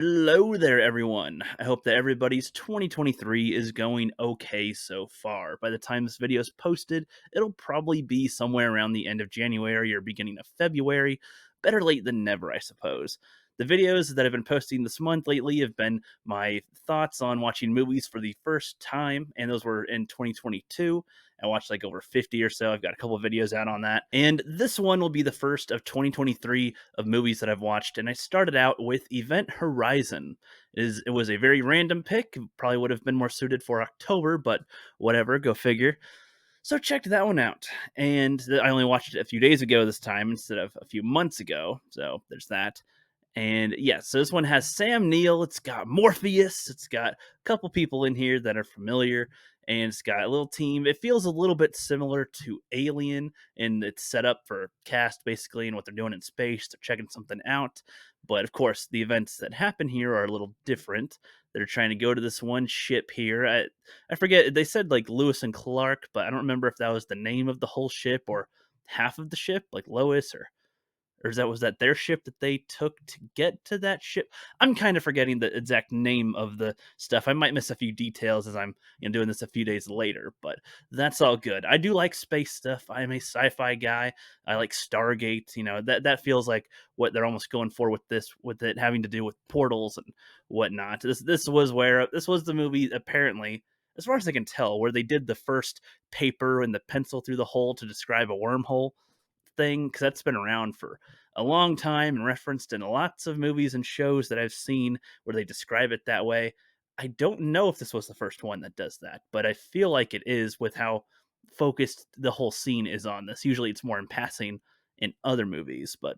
Hello there, everyone. I hope that everybody's 2023 is going okay so far. By the time this video is posted, it'll probably be somewhere around the end of January or beginning of February. Better late than never, I suppose. The videos that I've been posting this month lately have been my thoughts on watching movies for the first time, and those were in 2022. I watched like over 50 or so. I've got a couple of videos out on that. And this one will be the first of 2023 of movies that I've watched. And I started out with Event Horizon. It was a very random pick. Probably would have been more suited for October, but whatever, go figure. So checked that one out. And I only watched it a few days ago this time instead of a few months ago. So there's that. And yeah, so this one has Sam Neill. It's got Morpheus. It's got a couple people in here that are familiar, and it's got a little team. It feels a little bit similar to Alien, and it's set up for cast basically and what they're doing in space. They're checking something out, but of course, the events that happen here are a little different. They're trying to go to this one ship here. I forget. They said like Lewis and Clark, but I don't remember if that was the name of the whole ship or half of the ship, like Lois or was that their ship that they took to get to that ship? I'm kind of forgetting the exact name of the stuff. I might miss a few details as I'm doing this a few days later, but that's all good. I do like space stuff. I'm a sci-fi guy. I like Stargate. That feels like what they're almost going for with this, with it having to do with portals and whatnot. This was the movie apparently, as far as I can tell, where they did the first paper and the pencil through the hole to describe a wormhole thing, because that's been around for a long time and referenced in lots of movies and shows that I've seen where they describe it that way. I don't know if this was the first one that does that, but I feel like it is with how focused the whole scene is on this. Usually it's more in passing in other movies, but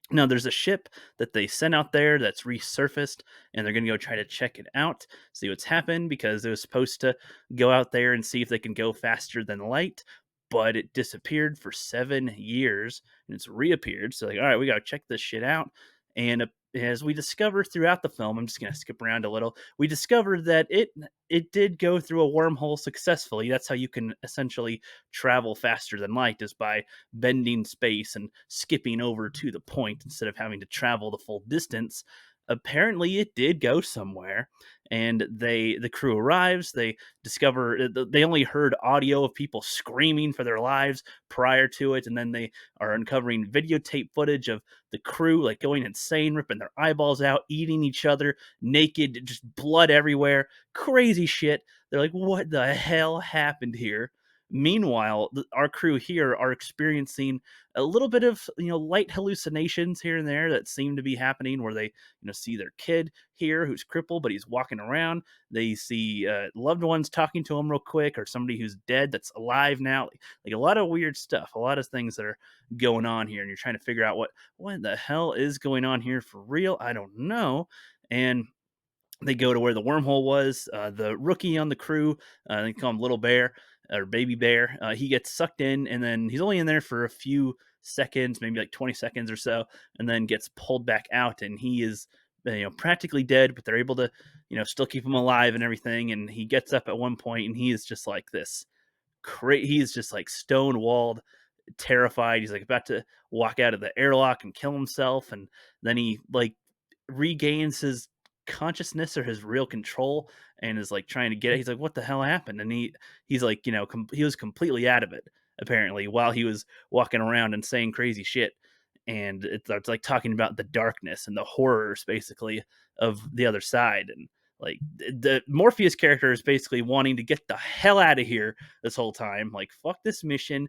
no, there's a ship that they sent out there that's resurfaced, and they're going to go try to check it out, see what's happened, because it was supposed to go out there and see if they can go faster than light, but it disappeared for 7 years and it's reappeared. So, like, all right, we got to check this shit out. And as we discover throughout the film, I'm just going to skip around a little. We discovered that it did go through a wormhole successfully. That's how you can essentially travel faster than light, is by bending space and skipping over to the point instead of having to travel the full distance. Apparently it did go somewhere, and the crew arrives. They discover they only heard audio of people screaming for their lives prior to it, and then they are uncovering videotape footage of the crew like going insane, ripping their eyeballs out, eating each other naked, just blood everywhere, crazy shit. They're like, what the hell happened here? Meanwhile, our crew here are experiencing a little bit of light hallucinations here and there that seem to be happening, where they see their kid here who's crippled but he's walking around. They see loved ones talking to him real quick, or somebody who's dead that's alive now. Like a lot of weird stuff, a lot of things that are going on here, and you're trying to figure out what the hell is going on here for real. I don't know. And they go to where the wormhole was. The rookie on the crew, they call him Little Bear or Baby Bear. He gets sucked in, and then he's only in there for a few seconds, maybe like 20 seconds or so, and then gets pulled back out, and he is practically dead, but they're able to still keep him alive and everything. And he gets up at one point, and he is just like this. He's just like stone walled, terrified. He's like about to walk out of the airlock and kill himself, and then he like regains his consciousness or his real control and is like trying to get it. He's like, what the hell happened? And he's like, he was completely out of it apparently while he was walking around and saying crazy shit. And it's like talking about the darkness and the horrors basically of the other side. And like the Morpheus character is basically wanting to get the hell out of here this whole time. Like, fuck this mission.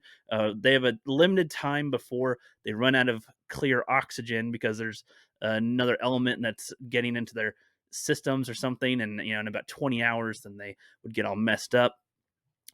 They have a limited time before they run out of clear oxygen, because there's another element that's getting into their systems or something. And, in about 20 hours, then they would get all messed up.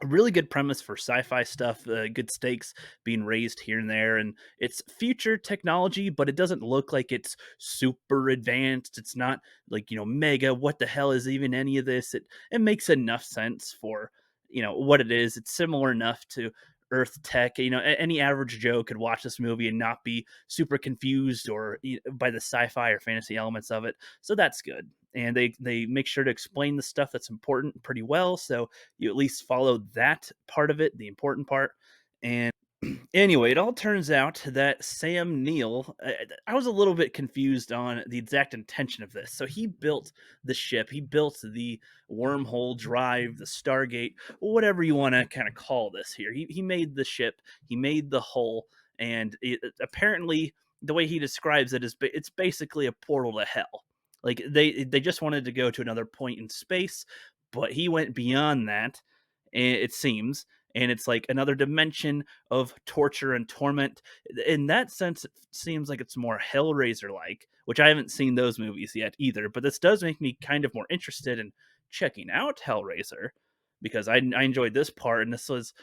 A really good premise for sci-fi stuff, good stakes being raised here and there, and it's future technology, but it doesn't look like it's super advanced. It's not like mega. What the hell is even any of this? It makes enough sense for what it is. It's similar enough to Earth tech. Any average Joe could watch this movie and not be super confused or by the sci-fi or fantasy elements of it. So that's good. And they make sure to explain the stuff that's important pretty well, so you at least follow that part of it, the important part. And Anyway, it all turns out that Sam Neill, I was a little bit confused on the exact intention of this. So he built the ship, he built the wormhole drive, the Stargate, whatever you want to kind of call this here. He made the ship, he made the hull, and apparently the way he describes it is it's basically a portal to hell. Like they just wanted to go to another point in space, but he went beyond that. It seems, and it's like another dimension of torture and torment. In that sense, it seems like it's more Hellraiser like, which I haven't seen those movies yet either. But this does make me kind of more interested in checking out Hellraiser because I enjoyed this part, and this was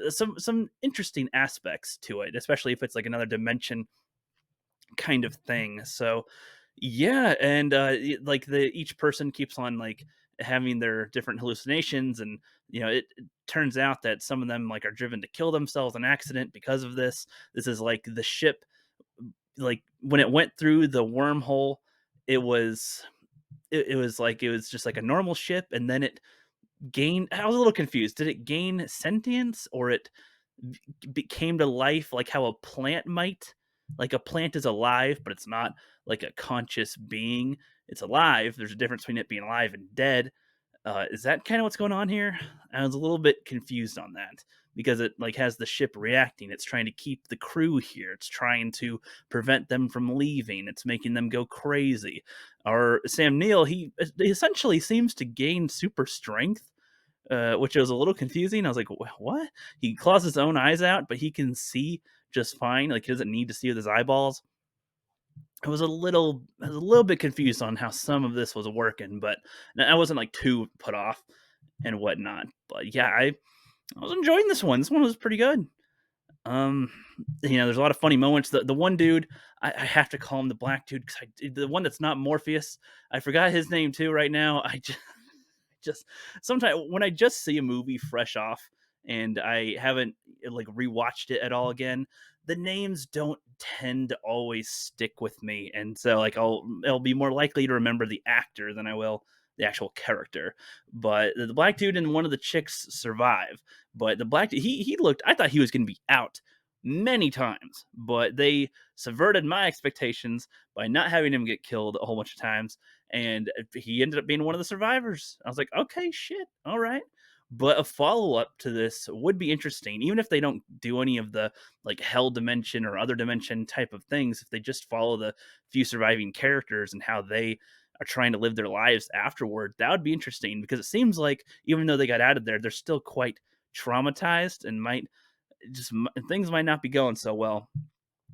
some interesting aspects to it, especially if it's like another dimension kind of thing. So yeah, and like the each person keeps on like having their different hallucinations, and it turns out that some of them like are driven to kill themselves in accident because of this. This is like the ship, like when it went through the wormhole, it was it was like it was just like a normal ship, and then it gained. I was a little confused. Did it gain sentience, or it came to life like how a plant might? Like a plant is alive, but it's not like a conscious being. It's alive. There's a difference between it being alive and dead. Is that kind of what's going on here? I was a little bit confused on that because it like has the ship reacting. It's trying to keep the crew here. It's trying to prevent them from leaving. It's making them go crazy. Or Sam Neill, he essentially seems to gain super strength, which was a little confusing. I was like, what? He claws his own eyes out, but he can see just fine. Like he doesn't need to see with his eyeballs. I was a little bit confused on how some of this was working, but I wasn't like too put off and whatnot. But yeah, I was enjoying this one. This one was pretty good. Um, there's a lot of funny moments. The one dude, I have to call him the black dude because the one that's not Morpheus. I forgot his name too right now. I just sometimes when I just see a movie fresh off and I haven't like rewatched it at all again, the names don't tend to always stick with me, and so like I'll be more likely to remember the actor than I will the actual character. But the black dude and one of the chicks survive, but the black dude, he looked. I thought he was going to be out many times, but they subverted my expectations by not having him get killed a whole bunch of times, and he ended up being one of the survivors. I was like, okay, shit, all right. But a follow up to this would be interesting, even if they don't do any of the like hell dimension or other dimension type of things. If they just follow the few surviving characters and how they are trying to live their lives afterward, that would be interesting because it seems like even though they got out of there, they're still quite traumatized and might just things might not be going so well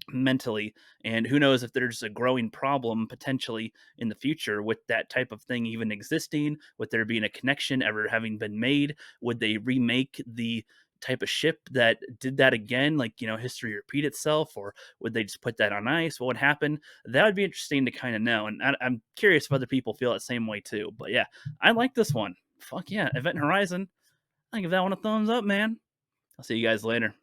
mentally, and who knows if there's a growing problem potentially in the future with that type of thing even existing, with there being a connection ever having been made. Would they remake the type of ship that did that again, like history repeat itself, or would they just put that on ice? What would happen? That would be interesting to kind of know, and I'm curious if other people feel that same way too. But yeah, I like this one. Fuck yeah, Event Horizon. I give that one a thumbs up, man. I'll see you guys later.